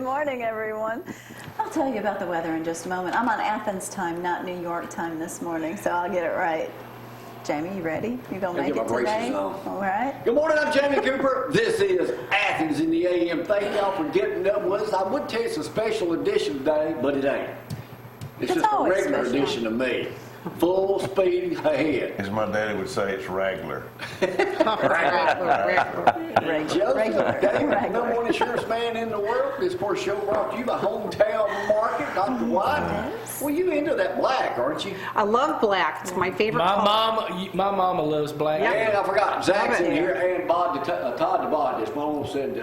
morning, everyone. I'll tell you about the weather in just a moment. I'm on Athens time, not New York time this morning, so I'll get it right. Jamie, you ready? You gonna make it today? All right. Good morning, I'm Jamie Cooper. This is Athens in the AM. Thank y'all for getting up with us. I would tell you it's a special edition today, but it ain't. It's just a regular edition of me. Full speed ahead. As my daddy would say, it's regular. Joseph, number one insurance man in the world. This sports show brought to you by Hometown Market, Dr. White. Well, you into that black, aren't you? I love black. It's my favorite color. My mama loves black. And I forgot, Zack's in here, and Todd to Bod. This one almost said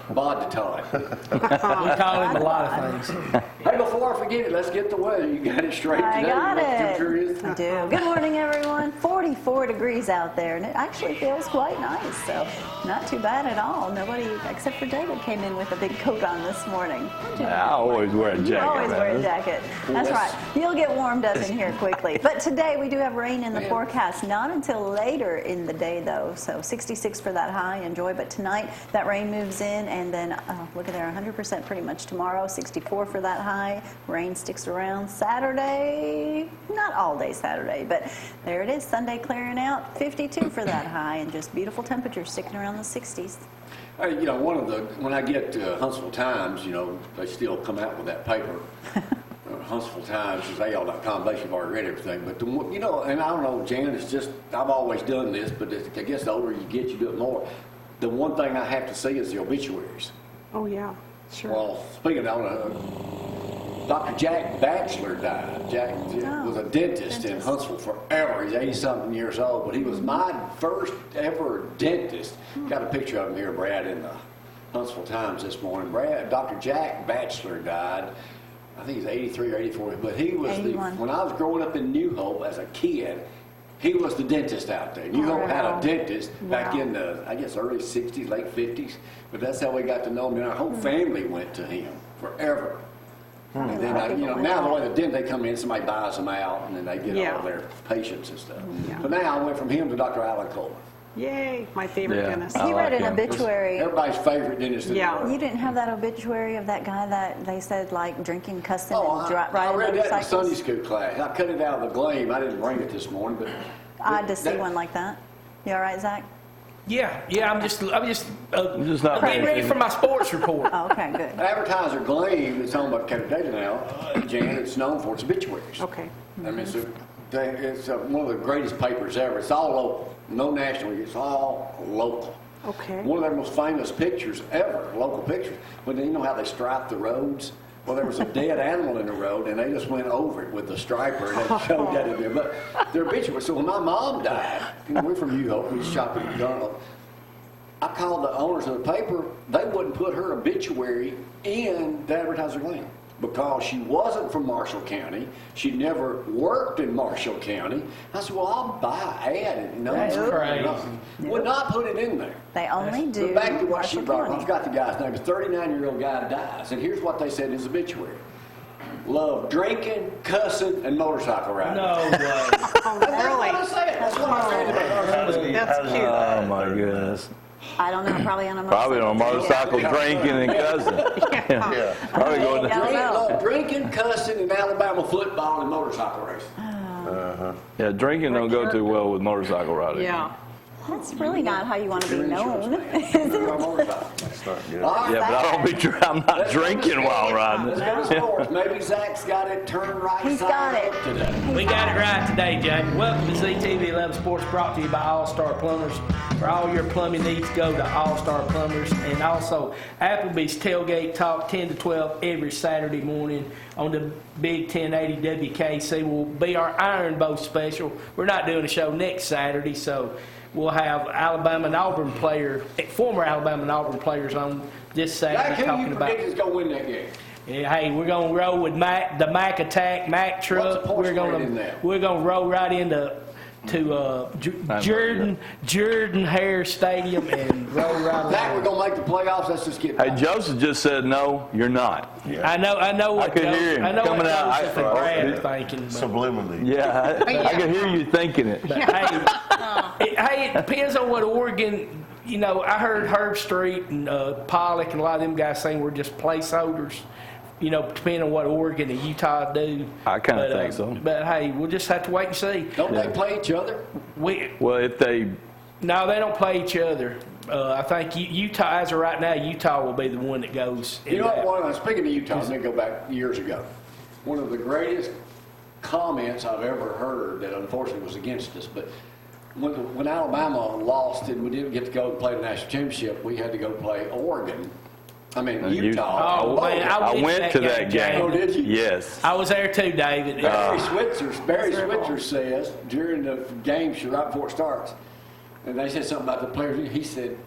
Bod to Todd. We call him a lot of things. Hey, before I forget it, let's get the weather. You got it straight today. I got it. Is. I do. Good morning, everyone. 44 degrees out there, and it actually feels quite nice, so not too bad at all. Nobody, except for David, came in with a big coat on this morning. I always wear a jacket. You always wear a jacket. That's right. You'll get warmed up in here quickly. But today we do have rain in the forecast, not until later in the day, though. So 66 for that high. Enjoy. But tonight, that rain moves in, and then look at there, 100% pretty much tomorrow. 64 for that high. Rain sticks around Saturday. Not all day Saturday, but there it is. Sunday clearing out. 52 for that high, and just beautiful temperatures sticking around the 60s. Hey, you know, when I get Huntsville Times, you know, they still come out with that paper. Huntsville Times is AL.com. Basically, I've already read everything. But, you know, and I don't know, Jan, it's just, I've always done this, but I guess the older you get, you do it more. The one thing I have to see is the obituaries. Oh, yeah, sure. Well, speaking of, Dr. Jack Batchelor died. Jack was a dentist in Huntsville forever. He's 80-something years old, but he was my first ever dentist. Got a picture of him here, Brad, in the Huntsville Times this morning. Dr. Jack Batchelor died. I think he's 83 or 84, but he was when I was growing up in New Hope as a kid, he was the dentist out there. New Hope had a dentist back in the, I guess, early 60s, late 50s, but that's how we got to know him. And our whole family went to him forever. And then, you know, now the way the dentist, they come in, somebody buys them out, and then they get all their patients and stuff. But now I went from him to Dr. Alan Coleman. Yay, my favorite dentist. You read an obituary. Everybody's favorite dentist in the world. You didn't have that obituary of that guy that they said, like, drinking, cussing, and riding I read that in motorcycles? Sunday school class. I cut it out of the Gleam. I didn't bring it this morning, but I had to see one like that. You all right, Zach? Yeah. I'm just not getting ready for my sports report. Oh, okay, good. Advertiser Gleam is home about Data now. Jan, it's known for its obituaries. Okay. I mean, it's one of the greatest papers ever. It's all local. No national. It's all local. Okay. One of their most famous pictures ever, local pictures. But then you know how they stripe the roads? Well, there was a dead animal in the road, and they just went over it with the striper, and they showed that in there. But their obituary. So when my mom died, you know, we're from New Hope, we shop at McDonald's. I called the owners of the paper. They wouldn't put her obituary in the Advertiser Gleam because she wasn't from Marshall County. She never worked in Marshall County. I said, well, I'll buy ad. You know, that's crazy. Would not put it in there. They only do. But back to what she Marshall brought. County. I forgot the guy's name. A 39-year-old guy dies. And here's what they said in his obituary. Love drinking, cussing, and motorcycle riding. No way. Really? That's what I said about her. That's cute. Oh, my goodness. I don't know, probably on a motorcycle. Probably on a motorcycle drinking and cussing. Yeah. Probably going to... Love drinking, cussing, and Alabama football and motorcycle racing. Yeah, drinking don't go too well with motorcycle riding. Yeah. That's really not how you want to be known, is it? That's not good. Yeah, but I'm not drinking while riding. Let's go to sports. Maybe Zach's got it turned right He's got it today. We got it right today, Jamie. Welcome to ZTV 11 Sports, brought to you by All Star Plumbers. For all your plumbing needs, go to All Star Plumbers. And also, Applebee's Tailgate Talk 10 to 12 every Saturday morning on the Big 1080 WKC will be our Iron Bowl special. We're not doing a show next Saturday, so we'll have Alabama and Auburn former Alabama and Auburn players on this Saturday Jack, talking who you about. predict is going to win that game? Yeah, hey, we're gonna roll with the Mac Attack, Mac truck. What's the point spread in that? We're gonna roll right into Jordan Hare Stadium and roll right. Zach, we're gonna make the playoffs. Let's just get. Hey, Joseph just said no, you're not. Yeah. I know what I could hear him I know coming what out. Joseph and Brad are thinking. Subliminally. Yeah, I can hear you thinking it. But, hey, it depends on what Oregon. you know, I heard Herb Street and Pollock and a lot of them guys saying we're just placeholders. You know, depending on what Oregon and Utah do. I kind of think so. But hey, we'll just have to wait and see. Don't they play each other? Well, if they, No, they don't play each other. I think Utah, as of right now, Utah will be the one that goes. You know what? Speaking of Utah, let me go back years ago. One of the greatest comments I've ever heard that unfortunately was against us, but when Alabama lost and we didn't get to go and play the national championship, we had to go play Oregon. I mean, Utah. Oh, man, I went to that game. Oh, did you? Yes. I was there too, David. Barry Switzer says during the game, right before it starts, and they said something about the players. He said,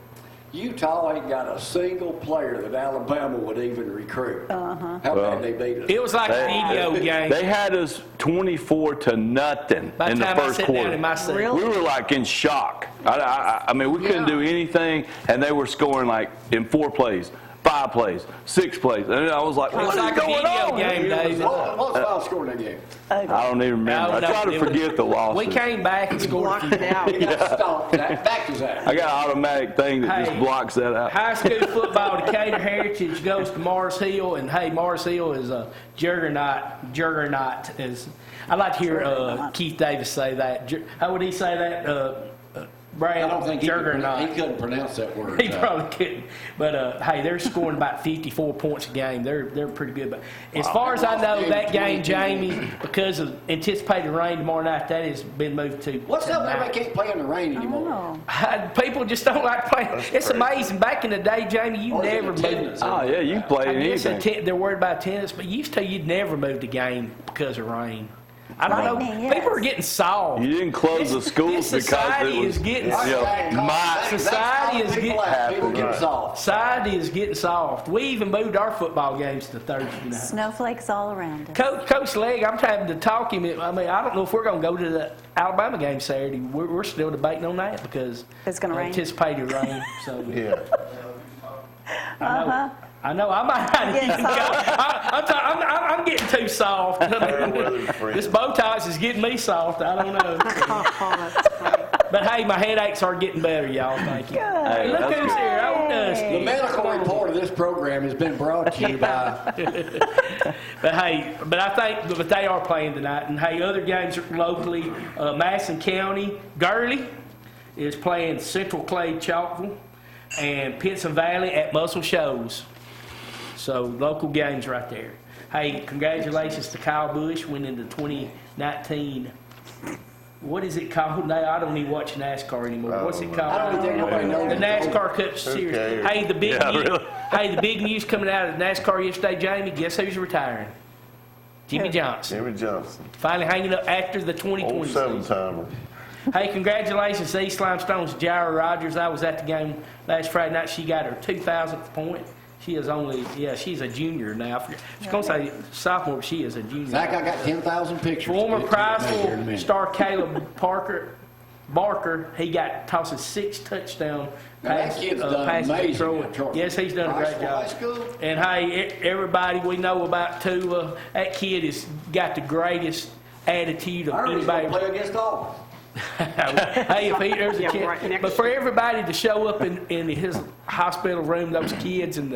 Utah ain't got a single player that Alabama would even recruit. How bad they beat us. It was like a video game. They had us 24-0 By in the the time I first sat quarter. down in my seat. We were like in shock. I mean, we couldn't do anything, and they were scoring like in 4 plays, 5 plays, 6 plays. And I was like, It was what is like a going video on? game, David. What was the final score in that game? I don't even remember. I try to forget the losses. We came back and scored. Blocked it out. We got stomped. Back to Zack. I got an automatic thing that just blocks that out. High school football, Decatur Heritage goes to Mars Hill, and hey, Mars Hill is a juggernaut. Is I like to hear Keith Davis say that. How would he say that? Brad, I don't think juggernaut. he couldn't pronounce that word. He probably couldn't. But hey, they're scoring about 54 points a game. They're pretty good. But as far as I know, that game, Jamie, because of anticipated rain tomorrow night, that has been moved to What's up, man? I tonight. can't play in the rain anymore. People just don't like playing. It's amazing. Back in the day, Jamie, you Or is it never moved. attendance? Oh, yeah, you play I guess anything. they're worried about attendance, but used to you'd never move the game because of rain. I don't know. Lightning, yes. People are getting soft. You didn't close the schools this because society it was, is getting you know, Society is getting People getting soft. Society is getting soft. We even moved our football games to Thursday night. Snowflakes all around us. Coach Legg, I'm trying to talk him. I mean, I don't know if we're going to go to the Alabama game Saturday. We're still debating on that because It's gonna rain. Anticipated rain. So Yeah. I know. I might not Getting even go. I'm getting too soft. This Botox is getting me soft. I don't know. Oh, that's funny. But hey, my headaches are getting better, y'all. Thank you. Hey, Look that's who's good. here. Old Dusty. The medical report of this program has been brought to you by. But hey, but they are playing tonight. And hey, other games locally, Madison County, Gurley is playing Central Clay Chalkville, and Pittston Valley at Muscle Shoals. So local games right there. Hey, congratulations to Kyle Busch winning the 2019. What is it called now? I don't even watch NASCAR anymore. What's it called? I don't think nobody knows. The NASCAR Cup Series. cares? Hey, the big Yeah, news. really? Hey, the big news coming out of NASCAR yesterday, Jamie. Guess who's retiring? Jimmy Johnson. Jimmy Johnson. Finally hanging up after the Old 2020 season. 7-timer. Hey, congratulations to East Limestone's Jaira Rogers. I was at the game last Friday night. She got her 2,000th point. She is only, she's a junior now. I was going to say sophomore, but she is a junior. Zach, I got 10,000 pictures. Former to get to here in a Prizeville minute. star Caleb Barker, he got tosses 6 touchdown Now, that passes. kid's done passes to amazing Troy. at Troy. Yes, he's done a great Prizeville job. High School? And hey, everybody we know about too, that kid has got the greatest attitude of I heard he's going anybody. to play against Auburn. Hey, if there's a Yeah, chance. right next But for everybody to show up in his hospital room, those kids, and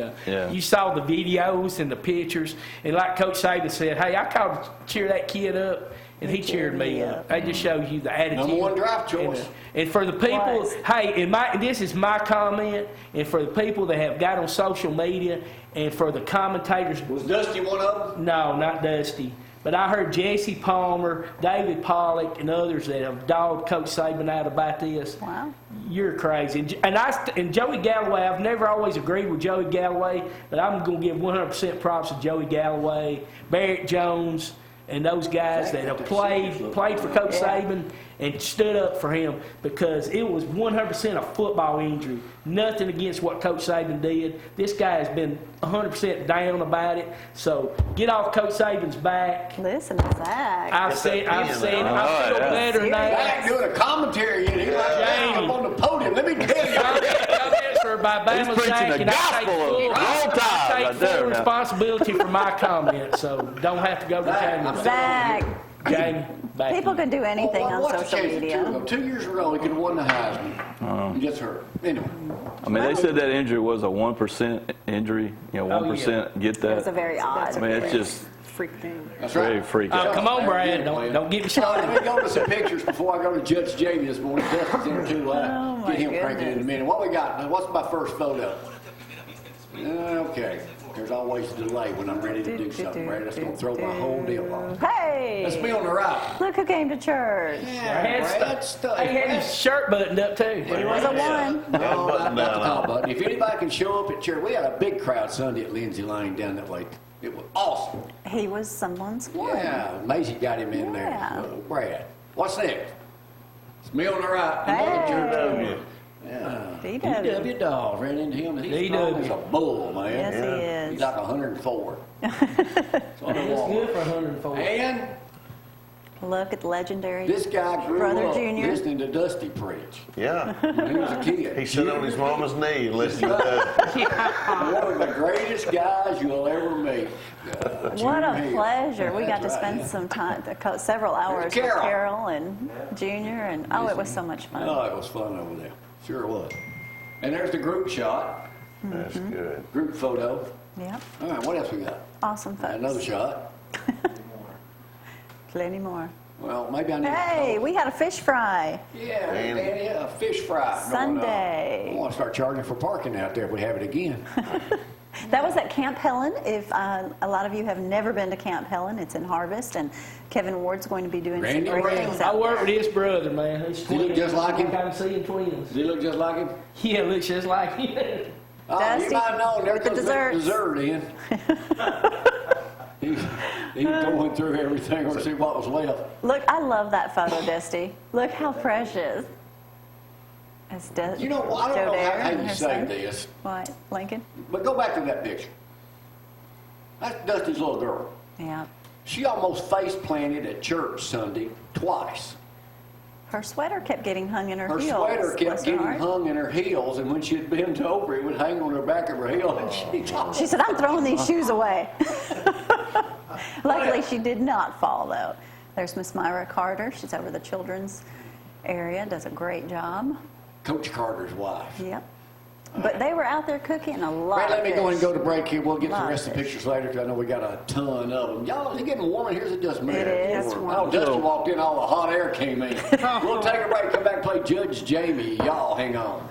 you saw the videos and the pictures, and like Coach Saban said, hey, I called to cheer that kid up, and he cheered me up. That just shows you the attitude. Number 1 draft And, choice. and for the people, Was. hey, this is my comment, and for the people that have got on social media, and for the commentators, Was Dusty one of them? no, not Dusty. But I heard Jesse Palmer, David Pollock, and others that have dogged Coach Saban out about this. Wow. You're crazy. And Joey Galloway, I've never always agreed with Joey Galloway, but I'm going to give 100% props to Joey Galloway, Barrett Jones, and those guys that have played for Coach Saban and stood up for him, because it was 100% a football injury. Nothing against what Coach Saban did. This guy has been 100% down about it. So get off Coach Saban's back. Listen to Zack. I've said it. I feel yeah. better now. Zach doing a commentary. And he's like, Jamie. I'm on the podium. Let me tell you. Y'all answer by Bama preaching Zack, the and I gospel of take all time I right take there full now. responsibility for my comment, so don't have to go to Jamie. Zack, Jamie, back People to you. can do anything Well, on what's the social chance of two of media. them? 2 years in a row, he could have won the Heisman. He gets hurt. Anyway, I mean, they said that injury was a 1% injury. You know, 1% get It's a that. very odd. I mean, it's just Freak thing. that's very right. freaky. Oh, come on, Brad. Don't get me Let started. me go to some pictures before I go to Judge Jamie this morning. Dustin's in there too loud. Oh, my Get him cranking in a goodness. minute. What we got? Now, what's my first photo? Okay. There's always a delay when I'm ready to do something, Brad. That's going to throw my whole deal off. Hey! Let's be on the right. Look who came to church. Yeah, Brad, stuff. He had his shirt buttoned up too. He was a one. No, not the top button. If anybody can show up at church, we had a big crowd Sunday at Lindsay Lane down that way. It was awesome. He was someone's one. Yeah, Maisie got him in there. Yeah. Brad, what's next? It's me on the right. Another Hey. church. Yeah. DW. DW dog ran into him. He's DW. strong as a bull, man. Yes, he is. He's like 104. So That's good for 104. and Look at the legendary this guy grew Brother up Junior. listening to Dusty preach Yeah. when he was a kid. He sat on his mama's knee and listened to that. One of the greatest guys you'll ever meet. What a Junior. pleasure. We got to That's right, spend yeah. some time, several hours with Carol. Carol and Junior, and oh, it was so much fun. Oh, it was fun over there. Sure was. And there's the group shot, That's good. group photo. Yep, All right, what else we got? awesome folks. Another shot. Plenty more. Well, maybe I need Hey, to we had a fish fry. Yeah, Man. Danny, a fish fry. Sunday. I want to start charging for parking out there if we have it again. That was at Camp Helen. If a lot of you have never been to Camp Helen, it's in Harvest, and Kevin Ward's going to be doing Randy some great Brown. things I out work there. with his brother, man. He's he look twins. just like him? I'm seeing twins. Does he look just like him? Yeah, looks just like him. Oh, Dusty, you might have known. There with the goes desserts. dessert in. He's going through everything to see what was left. Look, I love that photo, Dusty. Look how precious. It's You know, I don't Joe know Dare how and you her say son. this, What, Lincoln? but go back to that picture. That's Dusty's little girl. Yeah. She almost face planted at church Sunday twice. Her sweater kept getting hung in her Her heels. sweater kept bless her getting heart. hung in her heels, and when she'd bend over, it would hang on the back of her heel. And She said, I'm throwing these shoes away. Luckily, she did not fall, though. There's Miss Myra Carter. She's over the children's area, does a great job. Coach Carter's wife. Yep. But they were out there cooking a lot Right, let me of go and fish. go to break here. We'll get to the Lot rest of the of fish. pictures later because I know we got a ton of them. Y'all, is it getting warmer? Here's it just me. It is. Oh, Dusty walked in, all the hot air came in. We'll take a break, come back and play Judge Jamie. Y'all hang on.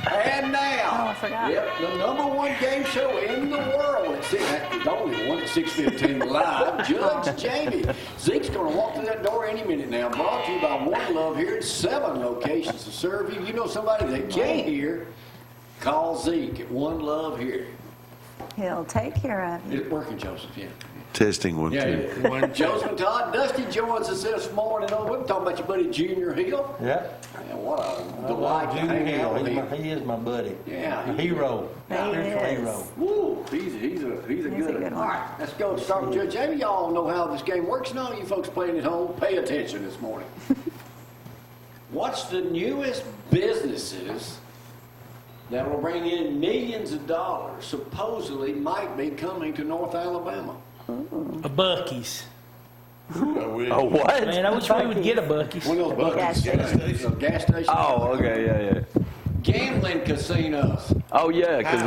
And now, Oh, I forgot. Yep, the number one game show in the world. It's the only one at 6:15 live. Judge Jamie. Zeke's going to walk through that door any minute now. Brought to you by One Love here in 7 locations to serve you. You know somebody that can't hear? Call Zeke at One Love here. He'll take care of you. Is it working, Joseph? Yeah. Testing one, Yeah, two. yeah. When Joseph and Todd, Dusty joins us this morning. Oh, we're talking about your buddy Junior Hill. Yeah. Man, what a I delight love to Junior hang Hill. out with him. He is my buddy. Yeah, A hero. He Spiritual is. hero. Woo, he's a good good one. one. All right, let's go start with Judge Jamie. Y'all know how this game works. Now, you folks playing at home, pay attention this morning. What's the newest businesses that will bring in millions of dollars supposedly might be coming to North Alabama? A Buc-ee's. Oh, what? Man, I wish we would get a Buc-ee's. One of those Gas buckets. station. Gas station. Oh, okay, yeah. Gambling casinos. Oh, yeah, because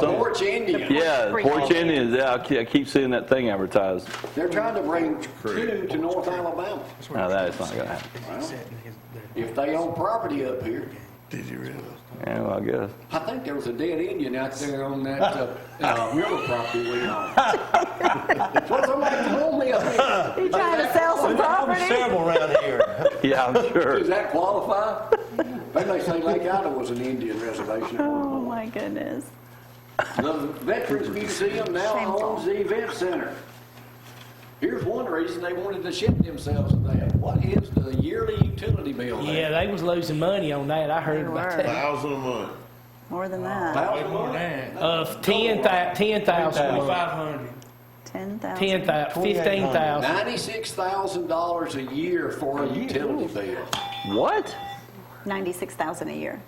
Porch Indian. yeah, Porch Indians. Yeah, I keep seeing that thing advertised. They're trying to bring 2 to North Alabama. No, that is not going to happen. Well, if they own property up here, Did you really? Yeah, well, I guess. I think there was a dead Indian out there on that river property we own. Well, somebody told me. You trying to sell some property? Several around here. Yeah, I'm sure. Does that qualify? They may say Lake Ida was an Indian reservation. Oh, my goodness. The Veterans Museum now Shameful. owns the event center. Here's one reason they wanted to ship themselves to that. What is the yearly utility bill there? Yeah, they was losing money on that. I heard They about were. that. 1,000 a month. More than that. $1,000? 10,000. 10,000. 10,000, 15,000. $96,000 a year for a utility bill. What? $96,000 a year.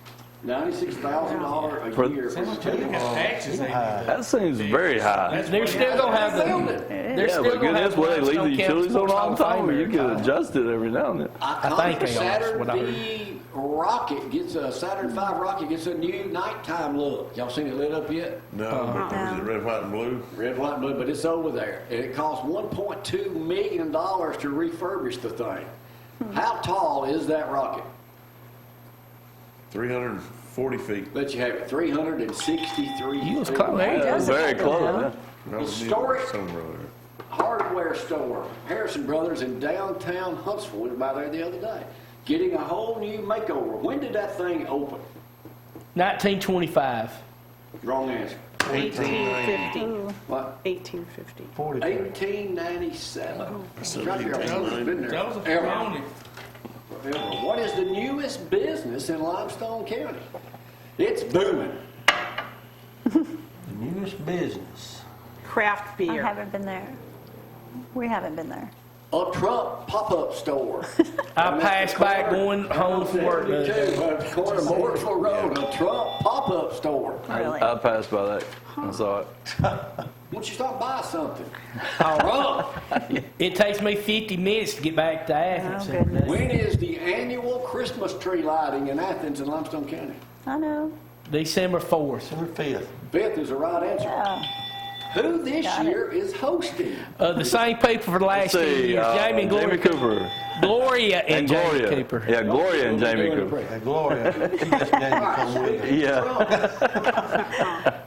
$96,000 For- a year. That seems very high. They're still gonna have the. They're Yeah, still but gonna have goodness, where they leave the Limestone County utilities on Sports all Hall the of time, or Fame you there. can adjust it every now and then. I think they are, is what I heard. Saturn V rocket gets a Saturn V rocket gets a new nighttime look. Y'all seen it lit up yet? No, is it red, white, and blue? Red, white, and blue, but it's over there. And it costs $1.2 million to refurbish the thing. How tall is that rocket? 340 feet. Let you have it, 363 You was feet. close. There you go. That's very close. Yeah. That was Historic. somewhere there. Hardware store, Harrison Brothers in downtown Huntsville. We were by there the other day, getting a whole new makeover. When did that thing open? 1925. Wrong answer. 1850. What? 1850. 1897. Right there. It's been there That was a forever. felony. Forever. What is the newest business in Limestone County? It's booming. The newest business. Craft I beer. haven't been there. We haven't been there. A Trump pop-up store. I passed by going home from work. Me the other day. too, on the corner of Mooresville Road, a Trump pop-up store. Really? I passed by that. I saw it. Won't you stop by something? Oh, it takes me 50 minutes to get back to Athens. Oh, goodness. When is the annual Christmas tree lighting in Athens and Limestone County? I know. December 4th. December 5th. 5th is the right answer. Yeah. Who this Got it. year is hosting? The same people for the last 10 years. Jamie and Gloria. Cooper. Gloria and, And Jamie Gloria. Cooper. Yeah, Gloria and Jamie Cooper. Hey, Gloria, she just gave me come with her. Yeah.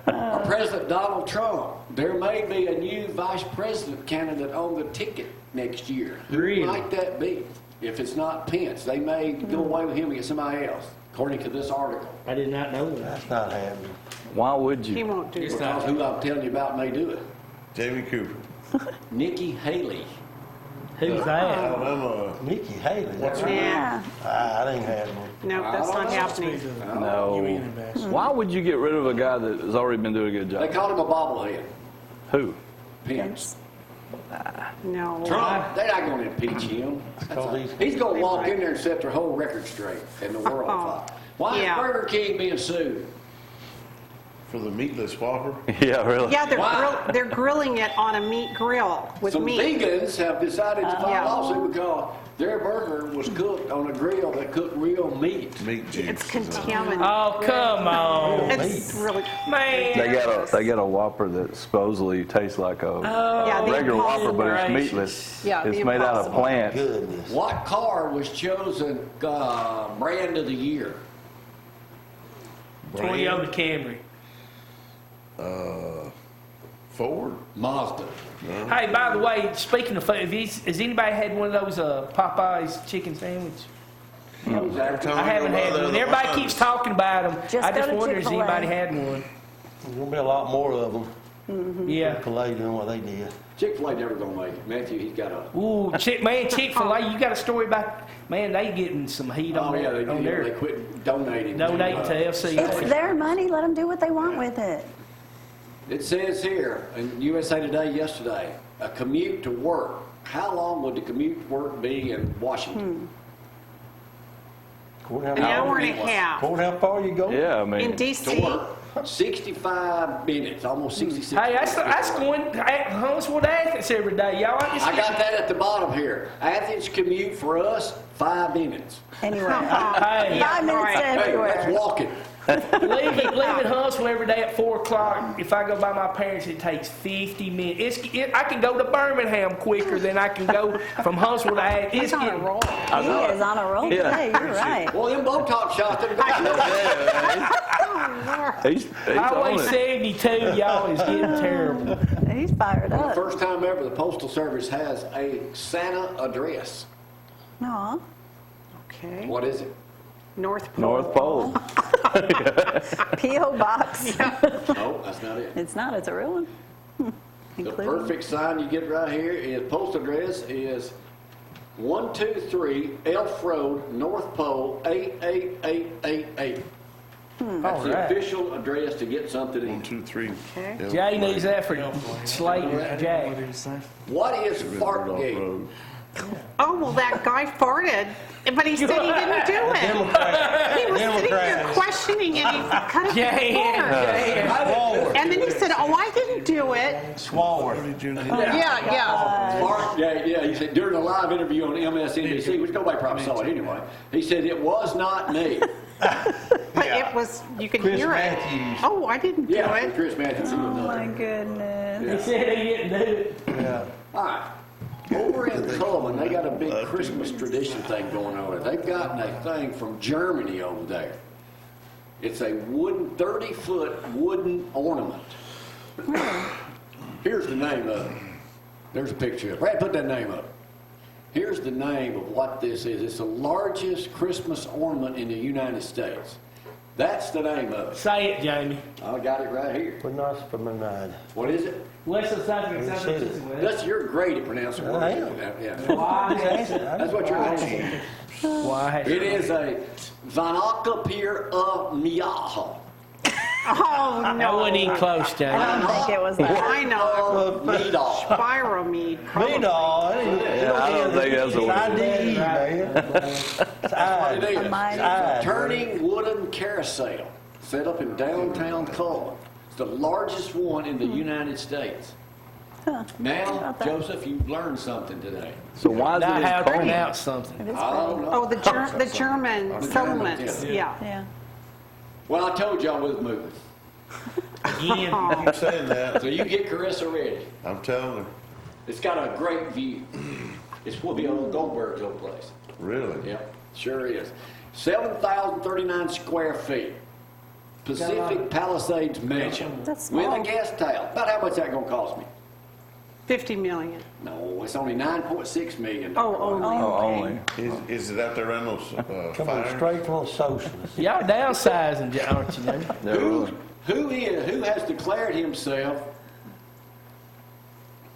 Our President Donald Trump. There may be a new vice president candidate on the ticket next year. Really? Who might that be? If it's not Pence, they may go away with him and get somebody else, according to this article. I did not know that. That's not happening. Why would He you? won't do It's that. Because who I'm telling you about may do it. Jamie Cooper. Nikki Haley. Who's that? Alabama. Nikki Haley. That's Nah, Yeah. that ain't happening. no, that's not happening. No. Why would you get rid of a guy that has already been doing a good They job? called him a bobblehead. Who? Pence. No. Trump, they're not going to impeach him. He's going to walk in there and set their whole record straight and the world on fire. Why Yeah. is Burger King being sued? For the meatless Whopper. Yeah, really? Yeah, Why? they're grilling it on a meat grill with Some meat. vegans have decided to file Yeah. a lawsuit because their burger was cooked on a grill that cooked real meat. Meat juice. It's contaminated. Oh, come on. It's really, Man. They got a Whopper that supposedly tastes like a yeah, the regular Whopper, but it's gracious. meatless. Yeah, the It's made out of Impossible. plant. Goodness. What car was chosen brand of the year? Toyota Camry. Ford. Mazda. Hey, by the way, speaking of food, has anybody had one of those Popeye's chicken sandwich? I haven't had one. Everybody keeps talking about them. Just I go just to wonder has Chick-fil-A. anybody had one? There's going to be a lot more of them. Yeah. Chick-fil-A doing what they did. Chick-fil-A never gonna make it. Matthew, he's got a. Ooh, Chick-fil-A, you got a story about, man, they getting some heat Oh on, yeah, they on do. there. They quit donating. Donating to FC. It's their money. Let them do what they want with it. It says here in USA Today yesterday, a commute to work. How long would the commute to work be in Washington? According an how hour far- and a half. according how far you go. Yeah, I In mean, To D.C., work. 65 minutes, almost 66. Hey, that's going Huntsville to Athens every day, y'all. I got that at the bottom here. Athens commute for us, 5 minutes. Anyway, Hey, 5 minutes to right. Hey, that's everywhere. walking. leaving Huntsville every day at 4 o'clock. If I go by my parents, it takes 50 minutes. I can go to Birmingham quicker than I can go from Huntsville to Athens. he's It's on a getting- roll. He is on a roll Yeah. today. You're right. Well, them Botox shots, they're he's on Highway it. 72, y'all, is getting terrible. He's fired up. First time ever the Postal Service has a Santa address. Aw. Okay. What is it? North Pole. North Pole. P.O. Box. No, that's not it. It's not. It's a real one. The Including- perfect sign you get right here is postal address is 123 Elf Road, North Pole, 88888. That's the Alright. official address to get something 1, in. 2, 3. Okay. Jay needs that for Slate and Jack. What is Rudolph Fartgate? Road. Oh, well, that guy farted, but he said he didn't do it. Democrat. He was sitting there Democrats. questioning and he cut it before. Swallowed. And then he said, oh, I didn't do it. Swallowed. Yeah. Mark, he said during a live interview on MSNBC, which nobody probably saw it anyway, he said it was not me. But it was, you could Chris hear Matthews. it. Oh, I didn't do Yeah, it. Chris Matthews. Oh my goodness. He said he didn't do it. Yeah. All right. Over in Tomerlin, they got a big Christmas tradition thing going on. They've gotten a thing from Germany over there. It's a wooden, 30-foot wooden ornament. Here's the name of it. There's a picture of it. Brad, put that name up. Here's the name of what this is. It's the largest Christmas ornament in the United States. That's the name of it. Say it, Jamie. I got it right here. But not for my mind. What is it? Listen, something. said it. You're great at pronouncing words. I am. Yeah. Why? That's what you're asking. Why? It is a Vanakapier of Miyaha. Oh, I no. wasn't even close, Jamie. I don't think it was that. I know. Midal. Spiromede. Me, dog. I don't think that's It's what it IDE, man. It's What it I. is. A mighty- It's a turning wooden carousel set up in downtown Coleman. It's the largest one in the United States. Now, about that? Joseph, you've learned something today. So why is Now it how in to Coleman? pronounce something. It is I don't pretty. know. Oh, the German settlements. Yeah. Yeah. Well, I told y'all we was moving. Again. Keep saying that. So you get Carissa ready. I'm telling her. It's got a great view. It's will be on Goldberg's old place. Really? Yep, sure is. 7,039 square feet. Pacific Palisades Mansion. That's With small. a guest house. About how much that gonna cost me? 50 million. No, it's only $9.6 million. Oh, only. Oh, only. Is it out there around those Coming fires? straight from the socialists. Y'all downsizing, aren't you, Jamie? Who has declared himself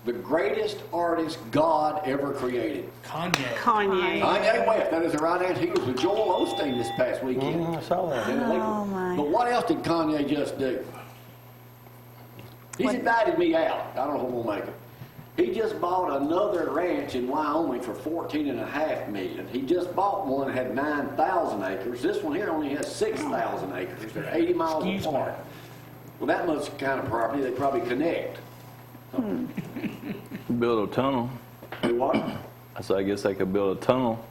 the greatest artist God ever created? Kanye. Kanye. Kanye West. That is the right answer. He was with Joel Osteen this past weekend. I saw that. Oh, my. But what else did Kanye just do? He's What? invited me out. I don't know what we'll make it. He just bought another ranch in Wyoming for $14.5 million. He just bought one that had 9,000 acres. This one here only has 6,000 acres. They're 80 miles Excuse me. apart. Well, that much kind of property, they probably connect. Build a tunnel. Do what? So I guess they could build a tunnel.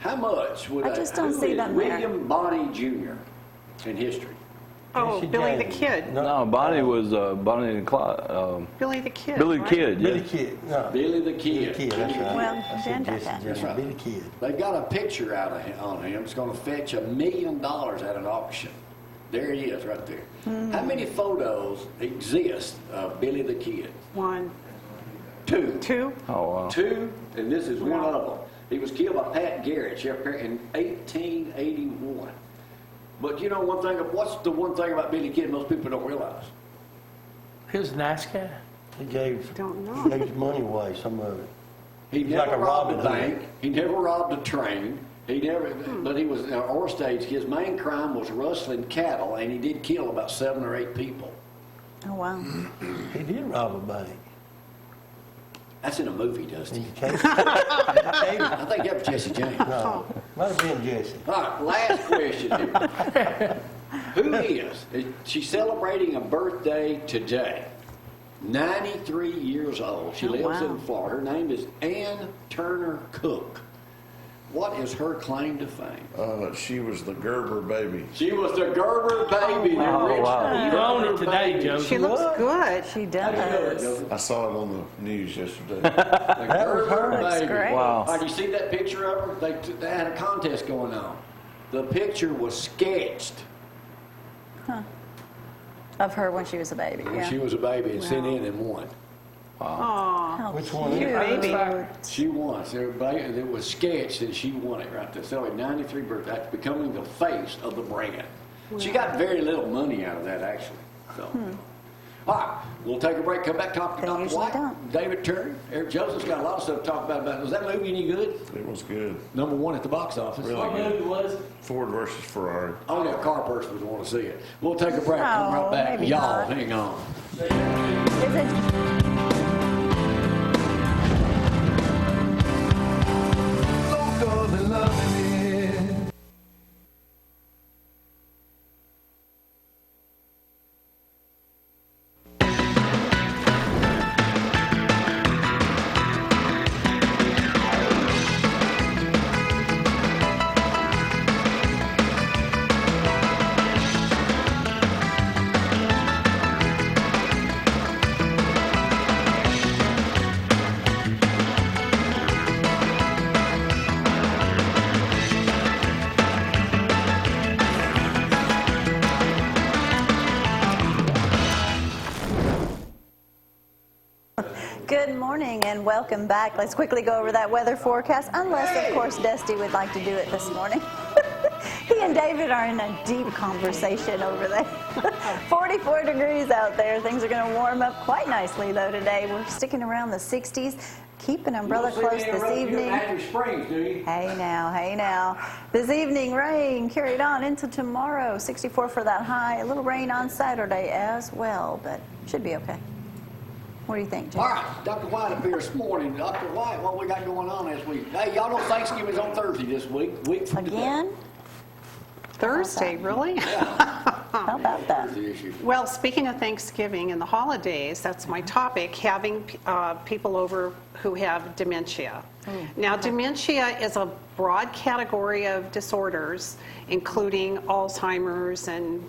How much would I just don't who see is them there. William Bonney Jr. in history? Oh, Jesse Billy the James. Kid. No, Bonnie was Bonnie and Clyde. Billy the Kid. Billy the right? Kid. Billy Yeah. Kid. No. Billy the Billy Kid. Kid, that's right. Well, I Jen said got Jesse, that. Jesse, right. Billy Kid. They've got a picture out of on him. It's going to fetch $1 million at an auction. There he is, right there. How many photos exist of Billy the Kid? 1, Two. 2. Oh, wow. Two, and this is one of them. He was killed by Pat Garrett in 1881. But you know one thing? What's the one thing about Billy Kid most people don't realize? He was a nice guy. He gave, Don't know. he gave his money away, some of it. He He's never like a robbed a Robin Hood. bank. He never robbed a train. He never, but he was or stage. His main crime was rustling cattle, and he did kill about 7 or 8 people. Oh, wow. He did rob a bank. That's in a movie, Dusty. He came. I think that was Jesse James. No, might have been Jesse. All right, last question here. Who is? She's celebrating a birthday today. 93 years old. She Oh, lives wow. in Florida. Her name is Ann Turner Cook. What is her claim to fame? She was the Gerber baby. She was the Gerber baby. The Oh, original wow. You own it Gerber today, baby. Joseph. She looks good. She How do you know it, does. Joseph? I saw it on the news yesterday. The That was Gerber her. Looks baby. great. Wow. Oh, you see that picture of her? They had a contest going on. The picture was sketched Of her when she was a baby. when Yeah. she was a baby and sent in and won. Aw. How Which one? cute. Baby. She won. So it was sketched and she won it right there. So at 93 birthday, after becoming the face of the brand. She got very little money out of that, actually. So. All right, we'll take a break. Come back, talk to They Dr. usually White, don't. David Turner, Eric Joseph's got a lot of stuff to talk about. Was that movie any good? It was good. Number 1 at the box office. Really What movie was it? Ford versus Ferrari. Only a car person would want to see it. We'll take a break. Come Oh, right back. maybe Y'all, not. hang on. Is it? Good morning and welcome back. Let's quickly go over that weather forecast, unless, of course, Dusty would like to do it this morning. He and David are in a deep conversation over there. 44 degrees out there. Things are going to warm up quite nicely, though, today. We're sticking around the 60s. Keep an umbrella close this evening. Springs, do you? Hey now, hey now. This evening, rain carried on into tomorrow. 64 for that high. A little rain on Saturday as well, but should be okay. What do you think, Jim? All right, Dr. White up here this morning. Dr. White, what we got going on this week? Hey, y'all know Thanksgiving's on Thursday this week from today. Again? Thursday, really? How about that? Here's the issue. Well, speaking of Thanksgiving and the holidays, that's my topic, having people over who have dementia. Now, dementia is a broad category of disorders, including Alzheimer's and,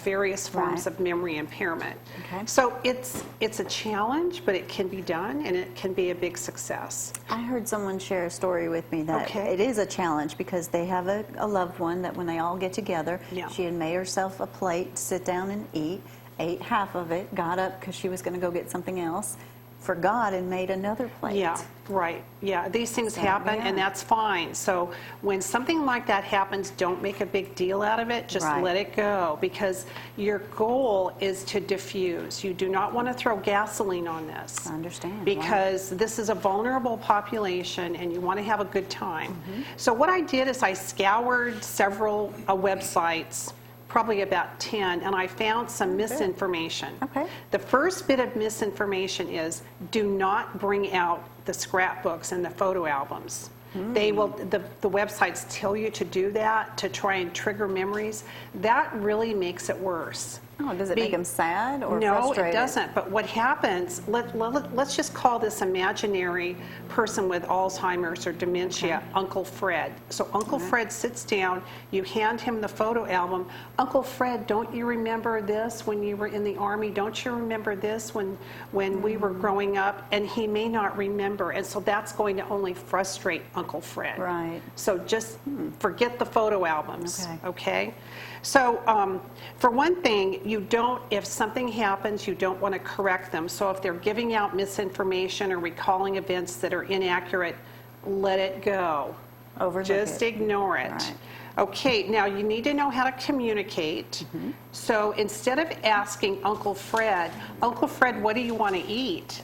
various forms Right. of memory impairment. Okay. So it's a challenge, but it can be done, and it can be a big success. I heard someone share a story with me that Okay. it is a challenge because they have a loved one that when they all get together, Yeah. she had made herself a plate to sit down and eat, ate half of it, got up because she was going to go get something else, forgot and made another plate. Yeah, right. Yeah, these things So, happen, yeah. and that's fine. So when something like that happens, don't make a big deal out of it. Just Right. let it go, because your goal is to diffuse. You do not want to throw gasoline on this. I understand. Because this is a vulnerable population, and you want to have a good time. Mm-hmm. So what I did is I scoured several websites, probably about 10, and I found some misinformation. Okay. The first bit of misinformation is do not bring out the scrapbooks and the photo albums. They will, the websites tell you to do that to try and trigger memories. That really makes it worse. Oh, does it make them sad or No, frustrated? it doesn't. But what happens, let's just call this imaginary person with Alzheimer's or dementia, Uncle Fred. So Uncle Fred sits down, you hand him the photo album. Uncle Fred, don't you remember this when you were in the Army? Don't you remember this when we were growing up? And he may not remember. And so that's going to only frustrate Uncle Fred. Right. So just forget the photo albums, Okay. okay? So for one thing, if something happens, you don't want to correct them. So if they're giving out misinformation or recalling events that are inaccurate, let it go. Overlook Just it. ignore it. Right. Okay, now you need to know how to communicate. So instead of asking Uncle Fred, what do you want to eat?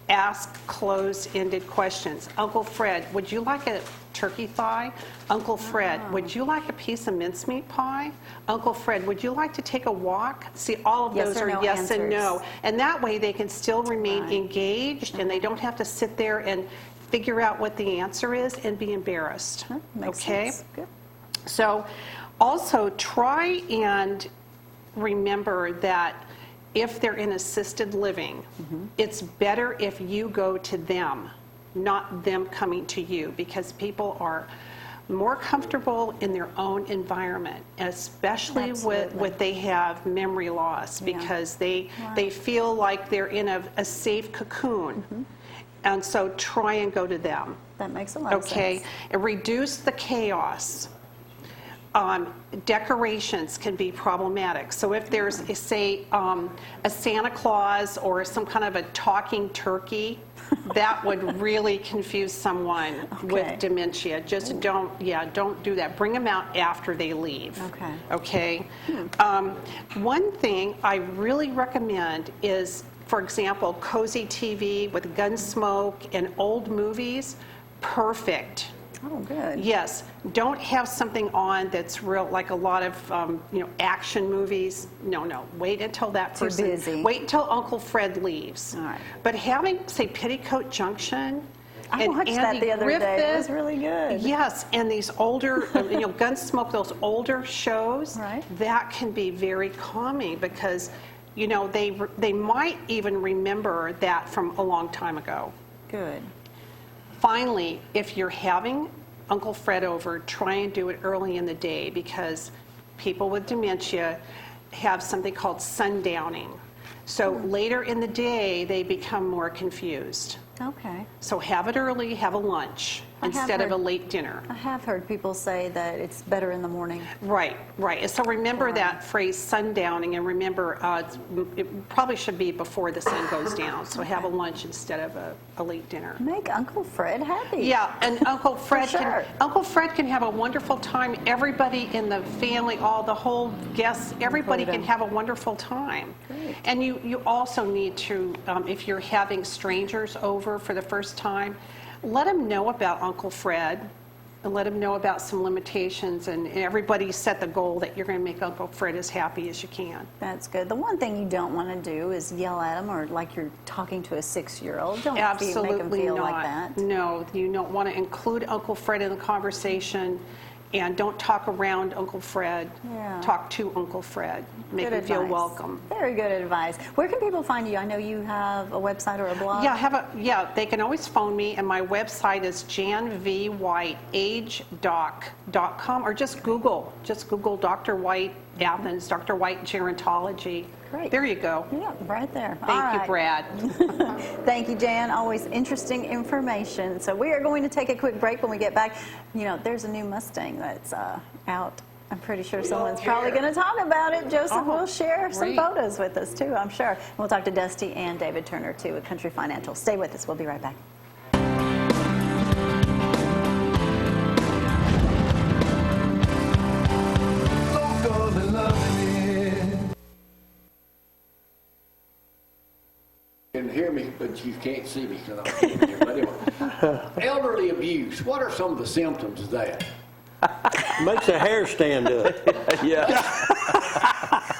Ask closed-ended questions. Uncle Fred, would you like a turkey thigh? Uncle Fred, would you like a piece of mincemeat pie? Uncle Fred, would you like to take a walk? See, all of Yes those or are no yes and no. answers. And that way they can still remain Right. engaged, and they don't have to sit there and figure out what the answer is and be embarrassed. Huh, makes Okay? sense. Good. So also try and remember that if they're in assisted living, it's better if you go to them, not them coming to you, because people are more comfortable in their own environment, especially Absolutely. with they have memory loss, Yeah. because they feel like they're in a safe cocoon. And so try and go to them. That makes a lot of Okay, sense. and reduce the chaos. Decorations can be problematic. So if there's, say, a Santa Claus or some kind of a talking turkey, that would really confuse someone Okay. with dementia. Just don't do that. Bring them out after they leave. Okay. Okay? One thing I really recommend is, for example, cozy TV with Gunsmoke and old movies. Perfect. Oh, good. Yes, don't have something on that's real, like a lot of action movies. No, wait until that Too person. busy. Wait until Uncle Fred leaves. All right. But having, say, Petticoat Junction. I and watched that Andy the other day. It Griffith, was really good. Yes, and these older, Gunsmoke, those older shows. Right. That can be very calming because, they might even remember that from a long time ago. Good. Finally, if you're having Uncle Fred over, try and do it early in the day, because people with dementia have something called sundowning. So later in the day, they become more confused. Okay. So have it early, have a lunch. instead of a heard- late dinner. I have heard people say that it's better in the morning. Right, right. And so remember that phrase sundowning, and remember it probably should be before the sun goes down. So have a lunch instead of a late dinner. Make Uncle Fred happy. Yeah, and Uncle Fred sure. can have a wonderful time. Everybody in the family, the whole guests, everybody Include can him. have a wonderful time. Great. And you also need to, if you're having strangers over for the first time, let them know about Uncle Fred and let them know about some limitations, and everybody set the goal that you're going to make Uncle Fred as happy as you can. That's good. The one thing you don't want to do is yell at them or like you're talking to a 6-year-old. Don't make them Absolutely feel not. like that. No, you don't want to include Uncle Fred in the conversation, and don't talk around Uncle Fred. Yeah. Talk to Uncle Fred. Make Good him feel advice. welcome. Very good advice. Where can people find you? I know you have a website or a blog. Yeah, they can always phone me, and my website is janvwhiteagedoc.com, or just Google Dr. White Athens, Dr. White Gerontology. Great. There you go. Yeah, right there. All Thank you, right. Brad. Thank you, Jan. Always interesting information. So we are going to take a quick break. When we get back, there's a new Mustang that's out. I'm pretty sure someone's probably going to talk about it. Joseph will share some great. photos with us, too, I'm sure. We'll talk to Dusty and David Turner, too, at Country Financial. Stay with us. We'll be right back. You can hear me, but you can't see me because I'm sitting here. But anyway, elderly abuse. What are some of the symptoms of that? Makes the hair stand up. Yeah.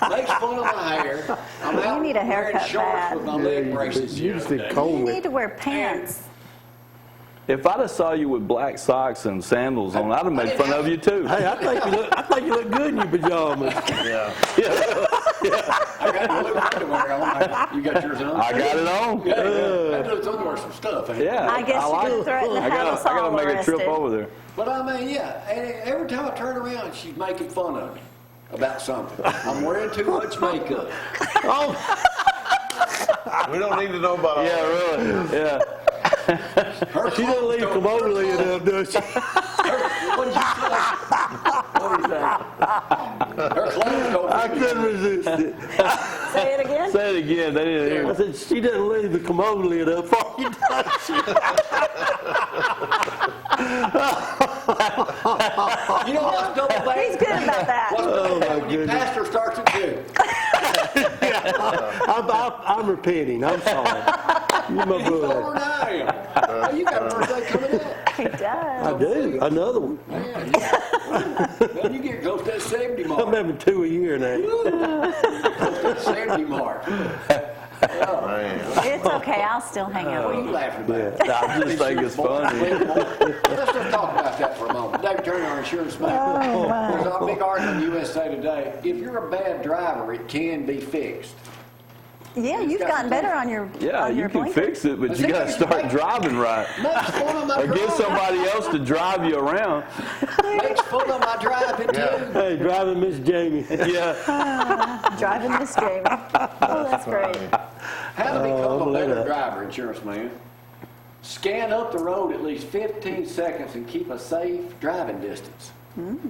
Makes fun of my hair. I'm out need a wearing haircut shorts bad. with my leg braces. the other Usually day. You cold. need to wear pants. If I'd have saw you with black socks and sandals on, I'd have made fun of you too. Hey, I think you look good in your pajamas. Yeah. I got blue underwear on. You got yours on? I got it on. Yeah, those underwear some stuff. Ain't it? Yeah. I guess you like didn't it. threaten to I have us gotta all make a trip arrested. over there. But I mean, yeah, and every time I turn around, she's making fun of me about something. I'm wearing too much makeup. Oh, We don't need to know about all Yeah, that. really. Yeah. Her she doesn't leave Tomerlin enough, does she? What did you say? What did you say? Her clothes don't I couldn't resist it. Say it again. Say it again. They didn't hear I me. said, she doesn't leave the commode lid up for you, does she? You know what's double back? He's good about that. What's double back my when your goodness. pastor starts at 2? I'm repenting. I'm sorry. You my He's older brother. than I am. Well, you got a birthday coming up. He does. I do. Another one. Man, you get close to that 70 I'm mark. having 2 a year now. Close to that 70 mark. Man. It's okay. I'll still hang out What with are you you. laughing about? I just think it's funny. Let's just talk about that for a moment. David Turner, our insurance man. There's a big argument in USA Today. If you're a bad driver, it can be fixed. Yeah, you've gotten better on your Yeah, on you your can blinker. fix it, but you got to start driving right. Makes fun of my Or get driving. somebody else to drive you around. Makes fun of my driving too. Hey, driving Miss Jamie. Yeah. Driving Miss Jamie. Oh, that's great. How to become a believe better that. driver, insurance man? Scan up the road at least 15 seconds and keep a safe driving distance.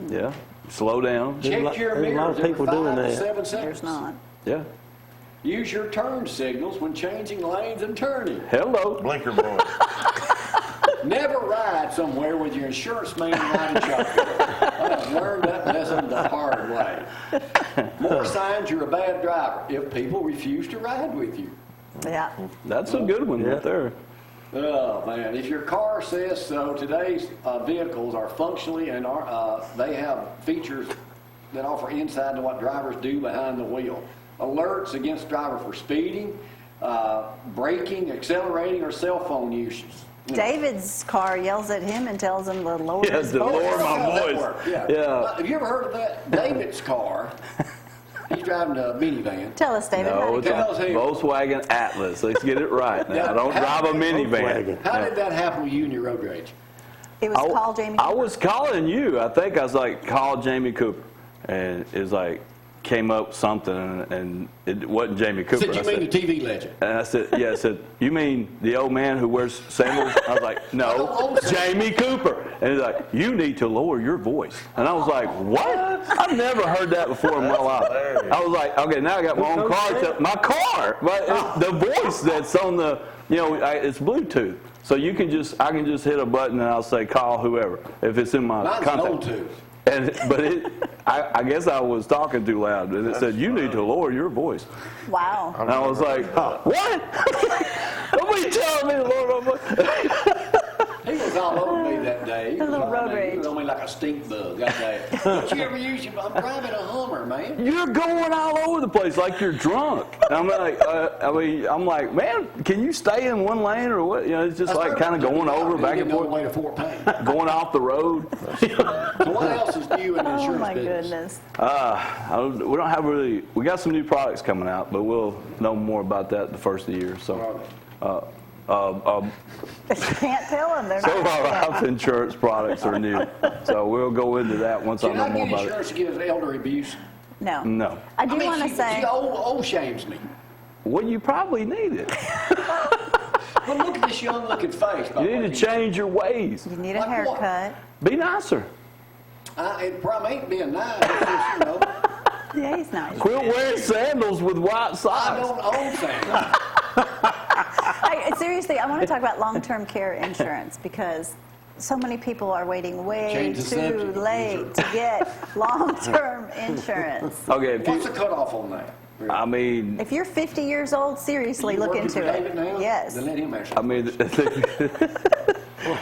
Yeah. Slow down. Check your there's a lot mirrors of every people 5 doing to that. 7 There's seconds. not. Yeah. Use your turn signals when changing lanes and turning. Hello. Blinker boy. Never ride somewhere with your insurance man riding shotgun. I've learned that lesson the hard way. More signs you're a bad driver if people refuse to ride with you. Yeah. That's a good one right there. Oh man, if your car says so, today's vehicles are functionally and they have features that offer insight to what drivers do behind the wheel. Alerts against driver for speeding, braking, accelerating, or cell phone usage. David's car yells at him and tells him to lower Yeah, his to voice. lower my How does that voice. work? Yeah. Yeah. Have you ever heard of that? David's car. He's driving a minivan. Tell us, David. how No, to it's go. Tells a him. Volkswagen Atlas. Let's get it right now. Yeah. Don't drive a minivan. Volkswagen. How did that happen with you and your road rage? It was called Jamie. I was calling you. I think I was like, call Jamie Cooper. And it was like, came up with something, and it wasn't Jamie Cooper. Said, you mean the TV legend? And I said, yeah, I said, you mean the old man who wears sandals? I was like, no, Jamie Cooper. And he's like, you need to lower your voice. And I was like, what? I've never heard that before in my life. I was like, okay, now I got my own car. My car, but the voice that's on the, it's Bluetooth. So I can just hit a button and I'll say, call whoever, if it's in my contact. But I guess I was talking too loud, and it said, you need to lower your voice. Wow. And I was like, what? Nobody telling me to lower my voice. He was all over me that day. A little road rage. He was on me like a stink bug that day. Don't you ever use I'm driving a Hummer, man. You're going all over the place like you're drunk. And I'm like, man, can you stay in one lane or what? It's just like kind of going over back and forth. Way to Fort Payne. Going off the road. So what else is new in the insurance Oh my business? goodness. We don't have we got some new products coming out, but we'll know more about that the first of the year. So. You can't tell them. They're Some of our not. life insurance products are new, so we'll go into that once I know more about it. Insurance against elder abuse? No. No. I do want to say. She old shames me. Well, you probably need it. But look at this young-looking face. You need to change your ways. You need a Like what? haircut. Be nicer. It probably ain't being nice. It's just, Yeah, he's nice. Quit wearing sandals with white I socks. don't own things. Seriously, I want to talk about long-term care insurance because so many people are waiting way Change the too subject. late to get long-term insurance. Okay, What's the cutoff on that? I mean, If you're 50 years old, seriously You look working into for it. David now? Yes. Then let him answer. I mean,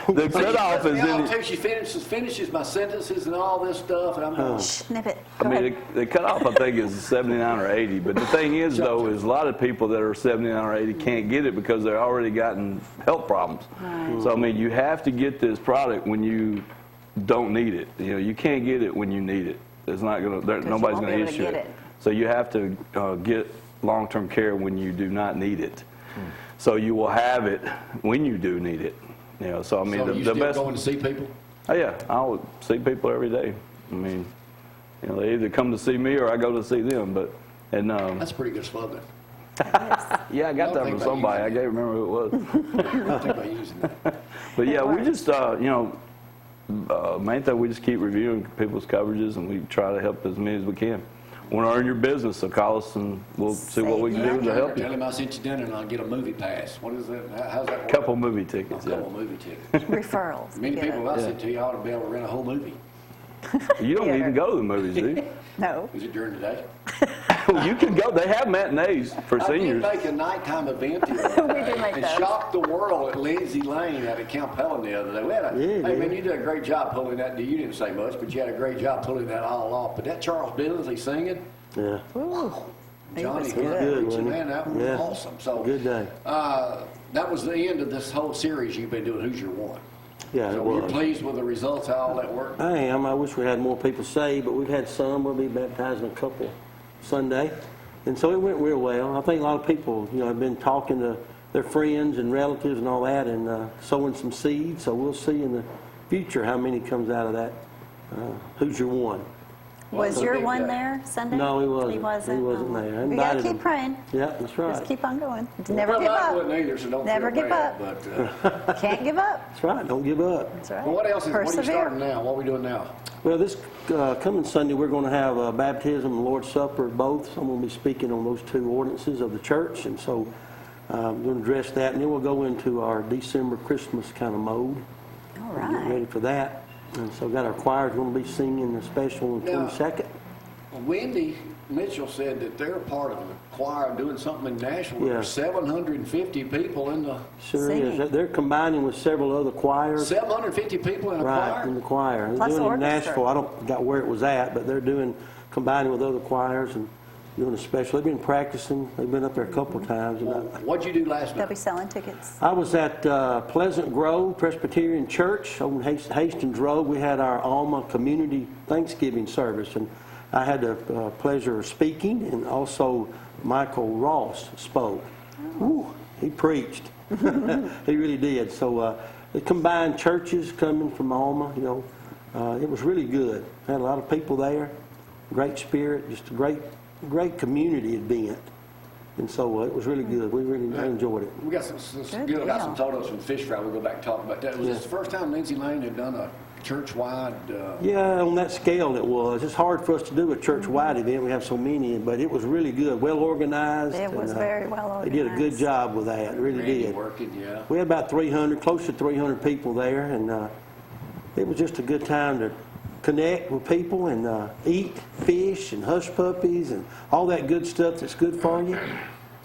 the cutoff is in. She finishes my sentences and all this stuff, and I'm going, Snip it. I Go mean, ahead. the cutoff I think is 79 or 80. But the thing is, though, is a lot of people that are 79 or 80 can't get it because they're already gotten health problems. Right. So I mean, you have to get this product when you don't need it. You can't get it when you need it. It's not gonna. Nobody's won't gonna be able to issue get it. it. So you have to get long-term care when you do not need it. So you will have it when you do need it. So I mean, so you the still best. going to see people? Oh yeah, I'll see people every day. I mean, they either come to see me or I go to see them. That's a pretty good slogan. Yeah, I got Don't that think from about somebody. I using can't remember who it was. I think about using that. But yeah, we just main thing, we just keep reviewing people's coverages and we try to help as many as we can. Want to earn your business, so call us and we'll see what we can do to help Tell you. him I sent you dinner and I'll get a movie pass. What is that? How's that work? Couple movie A tickets. couple movie tickets. Referrals. Many Get people it. I said to you ought to be able to rent a whole movie. You don't even go to the movies, do you? No. Is it during the day? You can go. They have matinees for I did seniors. make a nighttime event the other We day do make and those. shocked the world at Lindsay Lane out at Camp Helen the other day. We had hey, man, you did a great job pulling that. You didn't say much, but you had a great job pulling that all off. But that Charles Billingsley singing, Yeah. Ooh. Johnny was good, Hendricks, wasn't he? man, that was Yeah. awesome. So Good day. that was the end of this whole series you've been doing. Who's Your One? Yeah, it So you're was. pleased with the results, how all that worked? I am. I wish we had more people saved, but we've had some. We'll be baptizing a couple Sunday. And so it went real well. I think a lot of people, have been talking to their friends and relatives and all that and sowing some seeds. So we'll see in the future how many comes out of that. Who's Your One? Was Well, your big one day. there Sunday? No, he wasn't. He wasn't. He wasn't Oh. there. I We gotta invited keep him. praying. Yeah, that's right. Just keep on going. Never Well, give I up. wouldn't either, so don't Never feel give bad, up. But, Can't give up. That's right. Don't give up. That's right. well, what else is, what are you Persevere. starting now? What are we doing now? Well, this coming Sunday, we're going to have baptism and Lord's Supper both. So I'm going to be speaking on those two ordinances of the church. And so I'm going to address that. And then we'll go into our December Christmas kind of mode. All Get ready right. for that. And so got our choir's going to be singing the special on the Now- 22nd. Wendy Mitchell said that they're part of a choir doing something in Nashville. Yeah. There's 750 people in the, Sure Singing. is. They're combining with several other choirs. 750 people in a Right, in the choir? choir. They're Plus doing it in orchestra. Nashville. I don't got where it was at, but they're combining with other choirs and doing a special. They've been practicing. They've been up there a couple of times. And What'd you do last They'll night? be selling tickets. I was at Pleasant Grove Presbyterian Church on Hastings Road. We had our Alma Community Thanksgiving service, and I had the pleasure of speaking, and also Michael Ross spoke. Ooh, he preached. He really did. So the combined churches coming from Alma, it was really good. Had a lot of people there. great spirit, just a great community event. And so it was really good. I enjoyed it. We got some Good got some deal. photos from Fish Fry. We'll go back and talk about that. Was this the first time Lindsay Lane had done a church-wide? Yeah, on that scale it was. It's hard for us to do a church-wide event. We have so many, but it was really good, well organized. It was very well They did a good organized. job with that, really Randy did. working, yeah. We had about 300, close to 300 people there, and it was just a good time to connect with people and eat fish and hush puppies and all that good stuff that's good for you.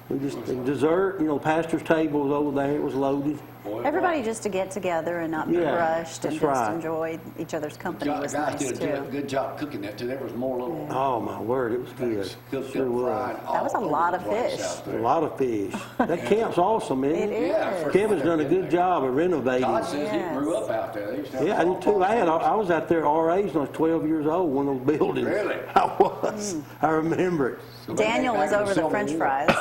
We just, dessert, pastor's table was over there, it was loaded. Everybody just to get together and not be Yeah, rushed and that's just right. enjoy each other's company The was guys nice did a too. good job cooking that too. There was more little Oh my word, it was good. things cooked Sure up, was. fried. That was a all over lot the of place fish. out A there. lot of fish. That camp's awesome, isn't It it? Yeah, is. for- Kevin's done a good job of renovating. Todd says he Yes. grew up out there. They used to have Yeah, I did too. I was out there RAs when I was 12 years old, one of those buildings. Really? I was. I remember it. So they Daniel back was in over the Civil French War. fries.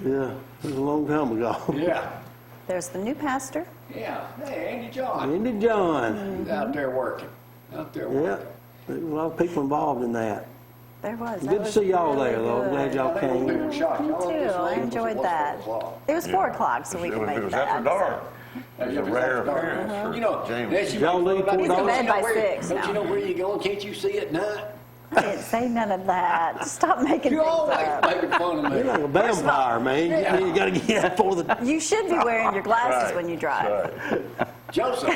Yeah, it was a long time ago. Yeah. There's the new pastor. Yeah. Hey, Andy John. Andy John. He's out there working. Out there Yeah, working. there was a lot of people involved in that. There was. That Good to was see y'all really there, though. I'm glad good. y'all I think came. we were shocked. Me Y'all too. this I late, enjoyed was that. 4 o'clock. It was 4 o'clock, so we It could make was that. after dark. Yeah, It was a yeah, rare dark. appearance for You know, Jamie. as you Y'all were leave about He's to in go, bed you know by where- 6 Don't now. you know where you're going? Can't you see at night? I didn't say none of that. Stop making You're things always up. making fun of You're me. like a vampire, man. Yeah. You got to get out for the... You should be wearing your glasses Right. when you drive. Right. Joseph.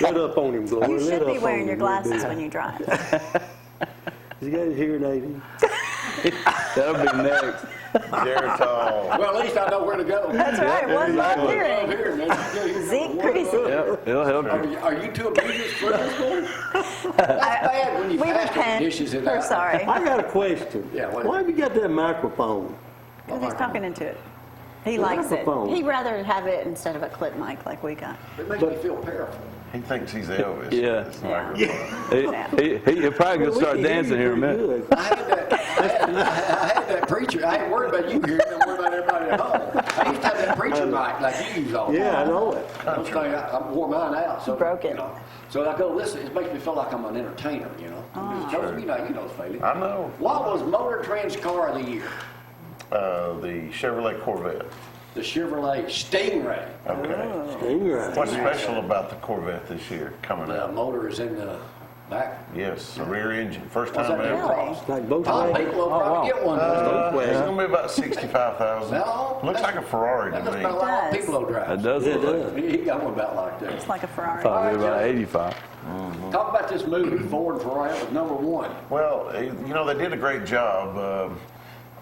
Let up on him, Gloria. You Let should be up wearing on your him a little glasses bit. when you drive. He's got his hearing aid. That'll be next. Geritol. Well, at least I know where to go. That's right. One more I'm hearing. here, man. Zeke Creasy. Yep, it'll help you. Are you two abusers for this? That's bad when you We pass the repent. dishes in We're that. sorry. I got a question. Yeah, what is Why have you got that microphone? Because he's talking into it. He likes it. microphone. He'd rather have it instead of a clip mic like we got. It makes me feel powerful. He thinks he's Elvis. Yeah. It's microphone. He'll probably gonna start We can hear dancing you here in a pretty minute. good. I had that preacher. I ain't worried about you here. I'm worried about everybody at home. I used to have that preacher mic like you use all the Yeah, I time. know it. Those things, I wore mine out. So, Broke it. You know, so I go, listen, it makes me feel like I'm an entertainer, you know. Joseph, you know the feeling. I know. What was Motor Trend's car of the year? The Chevrolet Corvette. The Chevrolet Stingray. Okay. Stingray. What's special about the Corvette this year coming The out? motor is in the back. Yes, a rear engine. First Was time that ever. Really? Like both Tom ways. People will probably get one. It's going to be about 65,000. No, Looks like a Ferrari That to looks me. about like It what does. People drive. It does Yeah, look it like does. He got one about like It's that. like a Ferrari. probably about 85. Talk about this movie, Ford and Ferrari. It was number one. Well, they did a great job.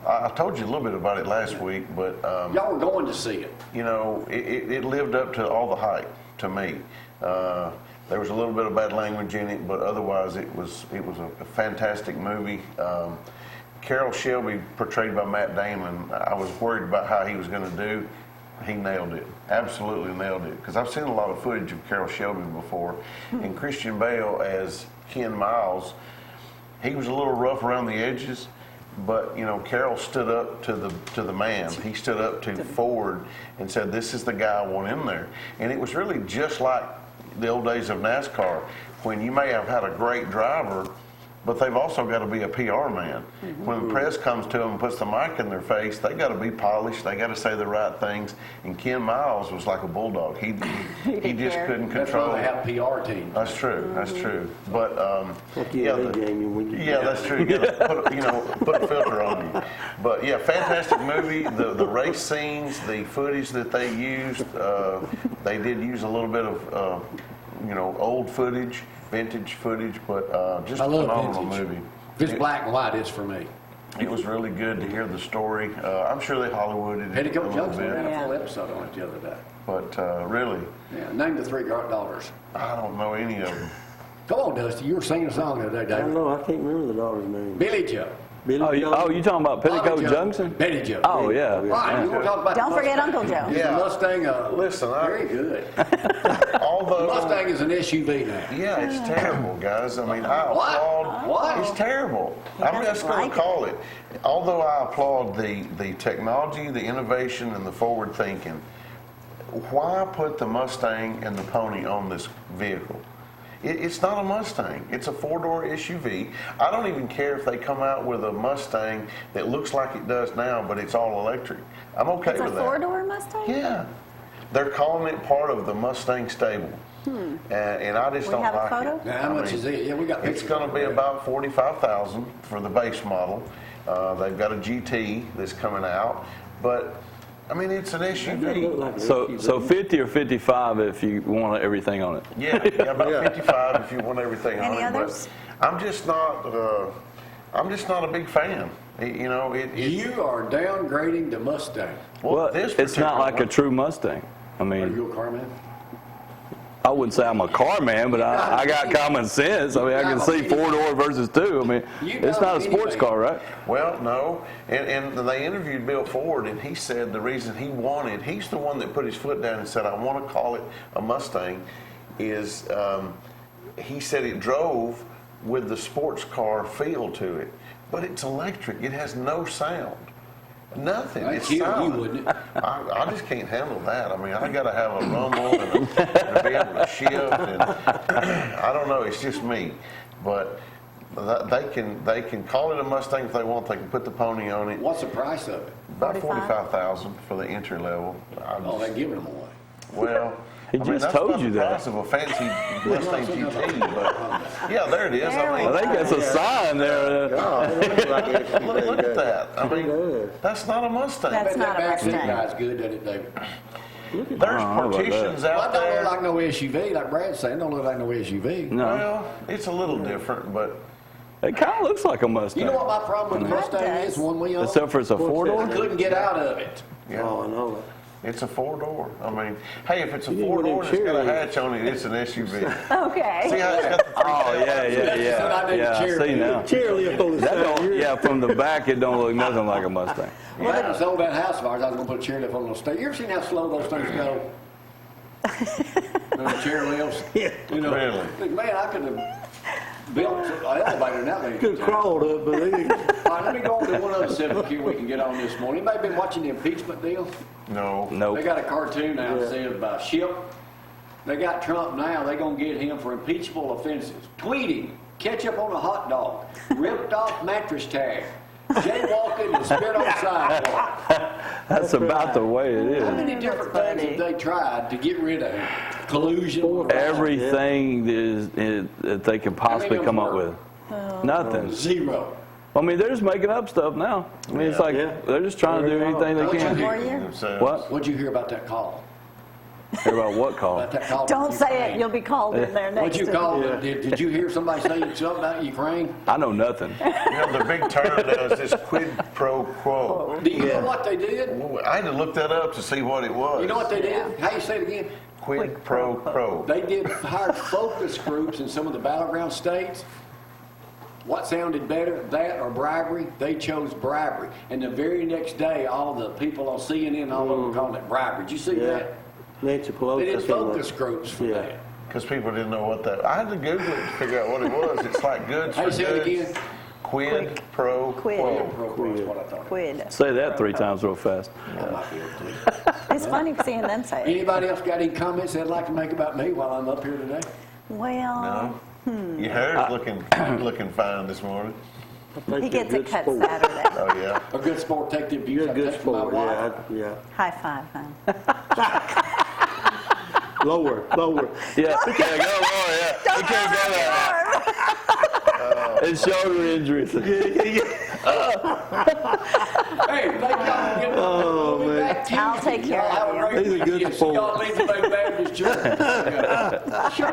I told you a little bit about it last week, but Y'all were going to see it. it lived up to all the hype to me. There was a little bit of bad language in it, but otherwise it was a fantastic movie. Carroll Shelby, portrayed by Matt Damon, I was worried about how he was going to do. He nailed it, absolutely nailed it. Because I've seen a lot of footage of Carroll Shelby before, and Christian Bale as Ken Miles, he was a little rough around the edges. But Carroll stood up to the man. He stood up to Ford and said, "This is the guy I want in there." And it was really just like the old days of NASCAR, when you may have had a great driver, but they've also got to be a PR man. When the press comes to them and puts the mic in their face, they got to be polished. They got to say the right things. And Ken Miles was like a bulldog. He just care. couldn't That's why control. they have PR team. That's true. That's true. But Fuck you, Jamie, when you... yeah, that's true. You gotta put a filter on you. But yeah, fantastic movie. The race scenes, the footage that they used, they did use a little bit of old footage, vintage footage, but just I a love phenomenal vintage. movie. If it's black and white, it's for me. It was really good to hear the story. I'm sure they Hollywooded it a Petticoat little Junction ran bit, a full episode on it the other day. but really, Yeah, name the three daughters. I don't know any of them. Come on, Dusty. You were singing a song the other day, I don't David. know, I can't remember the daughter's name. Billy Joe. Billy Joe? You talking about Petticoat Junction? Betty Joe. Oh, yeah. Right, you want to talk about Don't the forget Mustang. Uncle Joe. Is Yeah. the Mustang Listen, very good. Although Mustang is an SUV now. yeah, it's terrible, guys. I mean, I What? applaud. What? It's terrible. I'm doesn't just going like to call it. Although I applaud the technology, the innovation, and the forward thinking, why put the Mustang and the Pony on this vehicle? It's not a Mustang. It's a four-door SUV. I don't even care if they come out with a Mustang that looks like it does now, but it's all electric. I'm okay It's a with that. four-door Mustang? Yeah. They're calling it part of the Mustang stable. And I just We don't have a like photo? it. Now, how much is it? Yeah, we got It's pictures. going to be about $45,000 for the base model. They've got a GT that's coming out, but I mean it's an SUV. So 50 or 55 if you want everything on it. Yeah, about 55 if you want everything Any on it. others? But I'm just not a big fan. You know, You are downgrading the Mustang. Well, this it's not particular like a one- true Mustang. I Are mean, you a car man? I wouldn't say I'm a car man, but I got common sense. I mean, I can see four-door versus two. I mean, it's not a sports car, right? Well, no, and they interviewed Bill Ford, and he said the reason he's the one that put his foot down and said, I want to call it a Mustang, is he said it drove with the sports car feel to it, but it's electric. It has no sound. Nothing. I'd It's kill you, silent. wouldn't it? I just can't handle that. I mean, I got to have a rumble and to be able to shift, and I don't know. It's just me, but they can call it a Mustang if they want. They can put the pony on it. What's the price of it? About 45? $45,000 for the entry level. Oh, they're giving them away. Well, He just that's told about you the that. price of a fancy Mustang GT, but yeah, there it is. There we I I mean, think that's a sign there. look at that. I mean, that's not a Mustang. That's Bet not that a back seat Mustang. guy's good, doesn't it, David? There's I don't know about partitions Well, out that don't there. look like no SUV, like Brad's saying. It don't look like no SUV. No, Well, it's a little different, but it kind of looks like a Mustang. You know what my problem with the That Mustang does. is? One we own. Except for it's a I four-door. couldn't get out of it. yeah. Oh, I know. It's a four-door. I mean, hey, if it's a You need one of four-door them and it's got a cheerleaders. hatch on it, it's an SUV. Okay. See how it's got the three Oh yeah, That's I a see now. Chairlift on the That side. don't, yeah, from the back it don't look nothing like a Mustang. Well, I just sold that house of ours. I was going to put a chairlift on those stairs. You ever seen how slow those things go? Those chairlifts? Yeah. You know, Really? think, man, I could have built an elevator now. Could have crawled up, but they didn't. All right, let me go on to one other subject here we can get on this morning. Anybody been watching the impeachment deal? No. They Nope. got a cartoon out that says about Ship. They got Trump now. They're going to get him for impeachable offenses. Tweeting, ketchup on a hot dog, ripped off mattress tag, jaywalking and spit on sidewalk. That's about the way it How is. many different That's things have funny. they tried to get rid of him? Collusion? Everything that they could possibly come up with. Nothing. Zero. I mean, they're just making up stuff now. I mean, it's like Yeah. they're just trying to do anything they Don't you can. More hear, year? Themselves. What? what'd you hear about that call? Hear about what call? About that call to Don't say it. Ukraine? You'll be called in there next. What'd you to- call Yeah. it? Did you hear somebody say something about Ukraine? I know nothing. You know, the big term does this quid pro quo. Do you know what they did? I had to look that up to see what it was. You know what they did? How you say it again? Quid pro quo. They did hire focus groups in some of the battleground states. What sounded better, that or bribery? They chose bribery. And the very next day, all the people on CNN all over calling it bribery. Did you see Yeah. that? Nancy They Pelosi. did came up. focus groups for Yeah. that. Because people didn't know what that. I had to Google it to figure out what it was. It's like goods How for you say it goods. again? Quid pro Quid. quo. Pro quo is what I thought. Quid. Say that 3 times real fast. I might be able to. It's funny seeing them say it. Anybody else got any comments they'd like to make about me while I'm up here today? Well, No. Your hair's looking fine this morning. I think he you're gets a it good cut sport. Saturday. Oh yeah. A good sport, take the abuse You're a I good take from my sport. wife. Yeah. High five, hon. Lower. Yeah, go Laura, yeah. We can't go there. It's shoulder injuries. Hey, thank y'all for getting Oh, we'll be man. back Tuesday. I'll take care Y'all have of a you. great He's a good weekend. See sport. y'all at Legion Baptist Church. Sure.